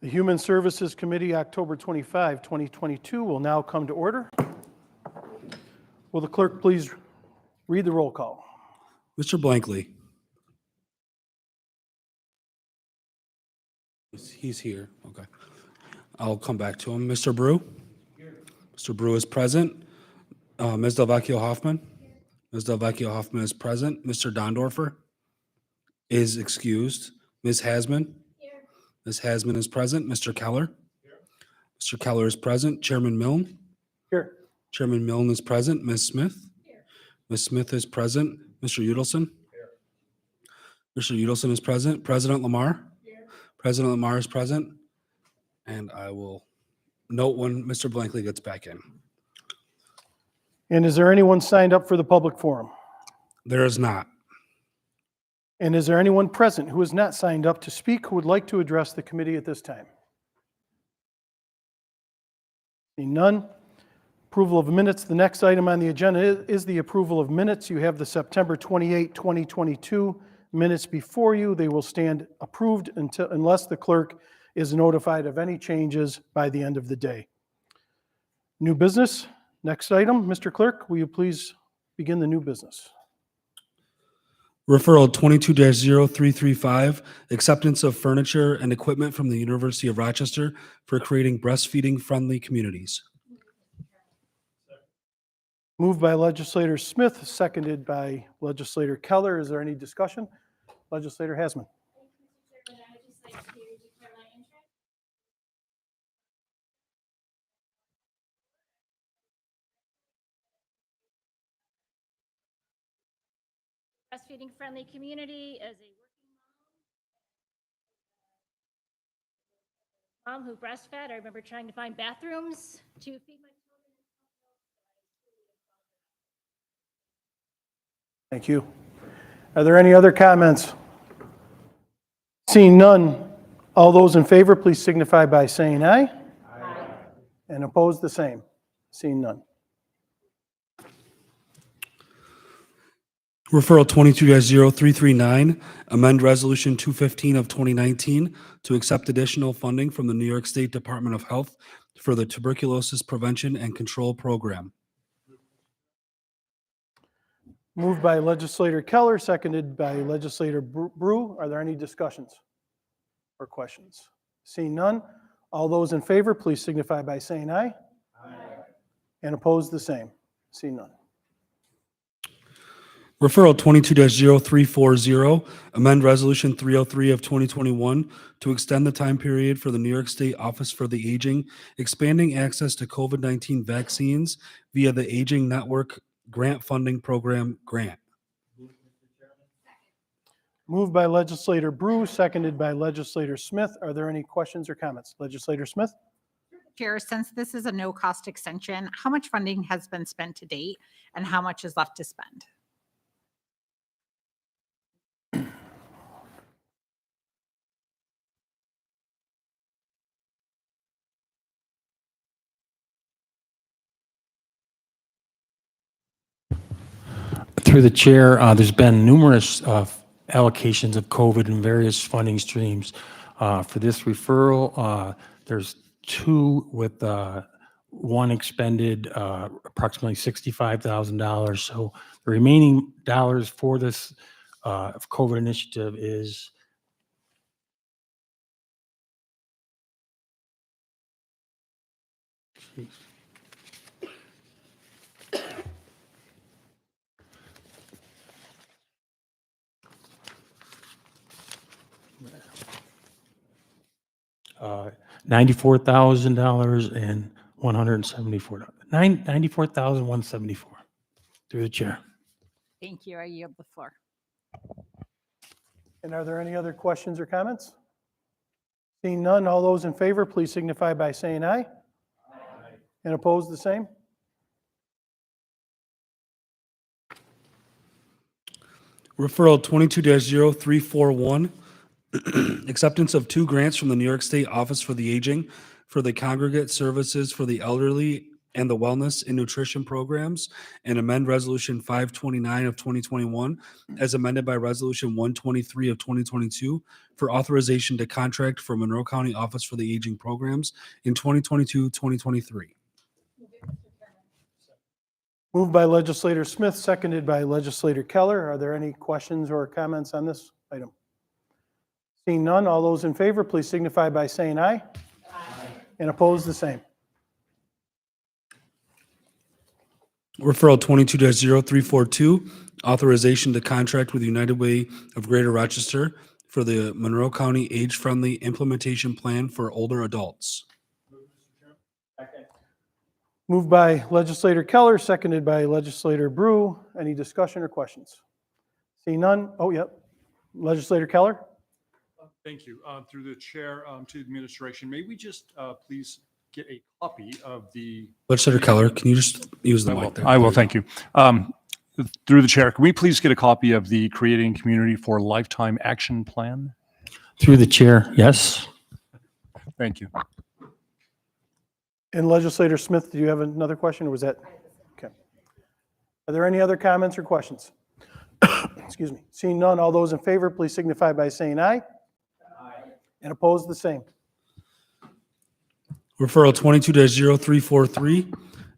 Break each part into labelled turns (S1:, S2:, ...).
S1: The Human Services Committee, October 25, 2022, will now come to order. Will the clerk please read the roll call?
S2: Mr. Blankley. He's here. Okay. I'll come back to him. Mr. Brew? Here. Mr. Brew is present. Ms. Delvecchio Hoffman? Here. Ms. Delvecchio Hoffman is present. Mr. Dondorfer is excused. Ms. Hasman? Here. Ms. Hasman is present. Mr. Keller? Here. Mr. Keller is present. Chairman Milne?
S1: Here.
S2: Chairman Milne is present. Ms. Smith? Here. Ms. Smith is present. Mr. Udelson? Here. Mr. Udelson is present. President Lamar? Here. President Lamar is present. And I will note when Mr. Blankley gets back in.
S1: And is there anyone signed up for the public forum?
S2: There is not.
S1: And is there anyone present who is not signed up to speak who would like to address the committee at this time? Seeing none. Approval of minutes. The next item on the agenda is the approval of minutes. You have the September 28, 2022 minutes before you. They will stand approved unless the clerk is notified of any changes by the end of the day. New business. Next item. Mr. Clerk, will you please begin the new business?
S2: Referral 22-0335, acceptance of furniture and equipment from the University of Rochester for creating breastfeeding-friendly communities.
S1: Moved by Legislator Smith, seconded by Legislator Keller. Is there any discussion? Legislator Hasman.
S3: Thank you, Mr. Chairman. I would just like to declare my interest. Breastfeeding friendly community as a working mom who breastfed. I remember trying to find bathrooms to feed my children.
S1: Thank you. Are there any other comments? Seeing none, all those in favor, please signify by saying aye. Aye. And opposed, the same. Seeing none.
S2: Referral 22-0339, amend Resolution 215 of 2019 to accept additional funding from the New York State Department of Health for the Tuberculosis Prevention and Control Program.
S1: Moved by Legislator Keller, seconded by Legislator Brew. Are there any discussions or questions? Seeing none, all those in favor, please signify by saying aye. Aye. And opposed, the same. Seeing none.
S2: Referral 22-0340, amend Resolution 303 of 2021 to extend the time period for the New York State Office for the Aging, expanding access to COVID-19 vaccines via the Aging Network Grant Funding Program grant.
S1: Moved by Legislator Brew, seconded by Legislator Smith. Are there any questions or comments? Legislator Smith?
S4: Chair, since this is a no-cost extension, how much funding has been spent to date and how much is left to spend?
S5: Through the chair, there's been numerous allocations of COVID and various funding streams. For this referral, there's two with one expended approximately $65,000. So the remaining dollars for this COVID initiative is $94,000 and $174. $94,174. Through the chair.
S4: Thank you. I yield the floor.
S1: And are there any other questions or comments? Seeing none, all those in favor, please signify by saying aye. Aye. And opposed, the same.
S2: Referral 22-0341, acceptance of two grants from the New York State Office for the Aging for the Congregate Services for the Elderly and the Wellness and Nutrition Programs, and amend Resolution 529 of 2021 as amended by Resolution 123 of 2022 for authorization to contract for Monroe County Office for the Aging Programs in 2022-2023.
S1: Moved by legislator Smith, seconded by legislator Keller. Are there any questions or comments on this item? Seeing none, all those in favor, please signify by saying aye. Aye. And opposed, the same.
S2: Referral 22-0342, authorization to contract with United Way of Greater Rochester for the Monroe County Age-Friendly Implementation Plan for Older Adults.
S1: Moved by legislator Keller, seconded by legislator Brew. Any discussion or questions? Seeing none, oh, yep. Legislator Keller?
S6: Thank you. Through the chair to the administration, may we just please get a copy of the.
S2: Legislator Keller, can you just use the mic there?
S6: I will, thank you. Through the chair, can we please get a copy of the Creating Community for Lifetime Action Plan?
S5: Through the chair, yes.
S6: Thank you.
S1: And legislator Smith, do you have another question, or was that? Okay. Are there any other comments or questions? Excuse me. Seeing none, all those in favor, please signify by saying aye. Aye. And opposed, the same.
S2: Referral 22-0343,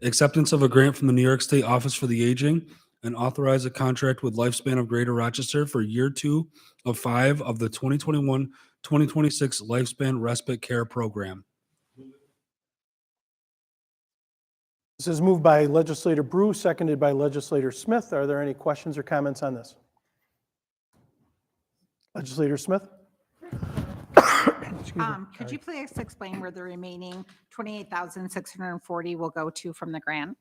S2: acceptance of a grant from the New York State Office for the Aging and authorize a contract with Lifespan of Greater Rochester for year 2 of 5 of the 2021-2026 Lifespan Respite Care Program.
S1: This is moved by legislator Brew, seconded by legislator Smith. Are there any questions or comments on this? Legislator Smith? Excuse me.
S4: Could you please explain where the remaining 28,640 will go to from the grant?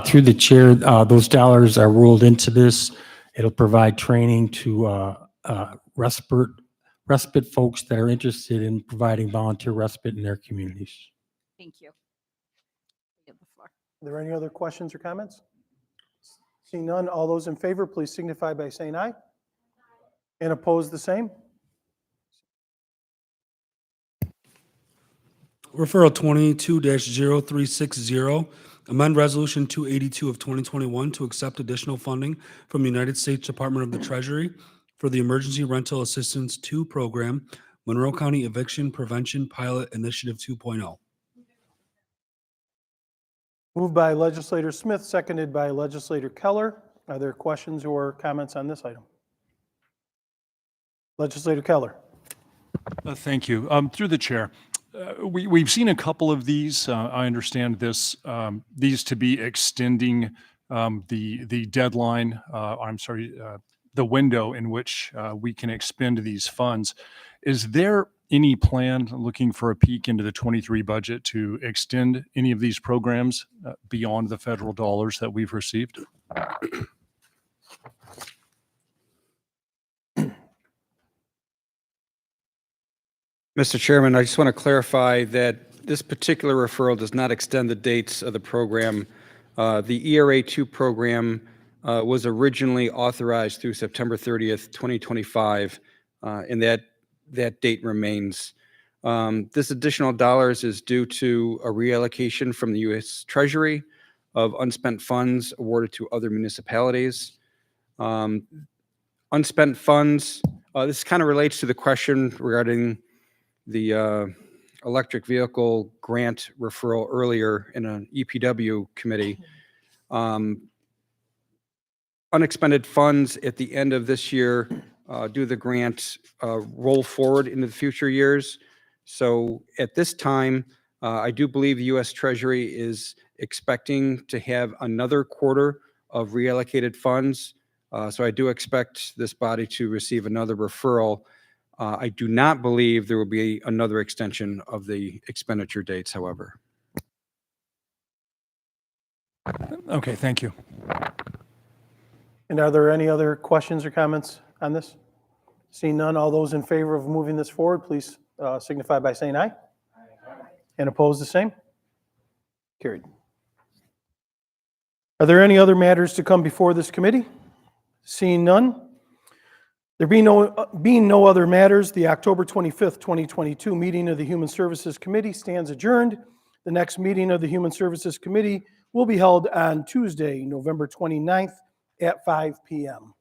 S5: Through the chair, those dollars are rolled into this. It'll provide training to respite folks that are interested in providing volunteer respite in their communities.
S4: Thank you. You have the floor.
S1: Are there any other questions or comments? Seeing none, all those in favor, please signify by saying aye. And opposed, the same.
S2: Referral 22-0360, amend Resolution 282 of 2021 to accept additional funding from the United States Department of the Treasury for the Emergency Rental Assistance 2 Program, Monroe County Eviction Prevention Pilot Initiative 2.0.
S1: Moved by legislator Smith, seconded by legislator Keller. Are there questions or comments on this item? Legislator Keller.
S6: Thank you. Through the chair, we've seen a couple of these. I understand these to be extending the deadline. The window in which we can expend these funds. Is there any plan, looking for a peek into the 23 budget, to extend any of these programs beyond the federal dollars that we've received?
S7: Mr. Chairman, I just want to clarify that this particular referral does not extend the dates of the program. The ERA2 program was originally authorized through September 30th, 2025, and that date remains. This additional dollars is due to a reallocation from the U.S. Treasury of unspent funds awarded to other municipalities. Unspent funds, this kind of relates to the question regarding the electric vehicle grant referral earlier in an EPW committee. Unexpended funds at the end of this year due to the grant roll forward into the future years. So at this time, I do believe the U.S. Treasury is expecting to have another quarter of reallocated funds. So I do expect this body to receive another referral. I do not believe there will be another extension of the expenditure dates, however.
S6: Okay, thank you.
S1: And are there any other questions or comments on this? Seeing none, all those in favor of moving this forward, please signify by saying aye. And opposed, the same. Carried. Are there any other matters to come before this committee? Seeing none. There being no other matters, the October 25th, 2022 meeting of the Human Services Committee stands adjourned. The next meeting of the Human Services Committee will be held on Tuesday, November 29th at 5 p.m.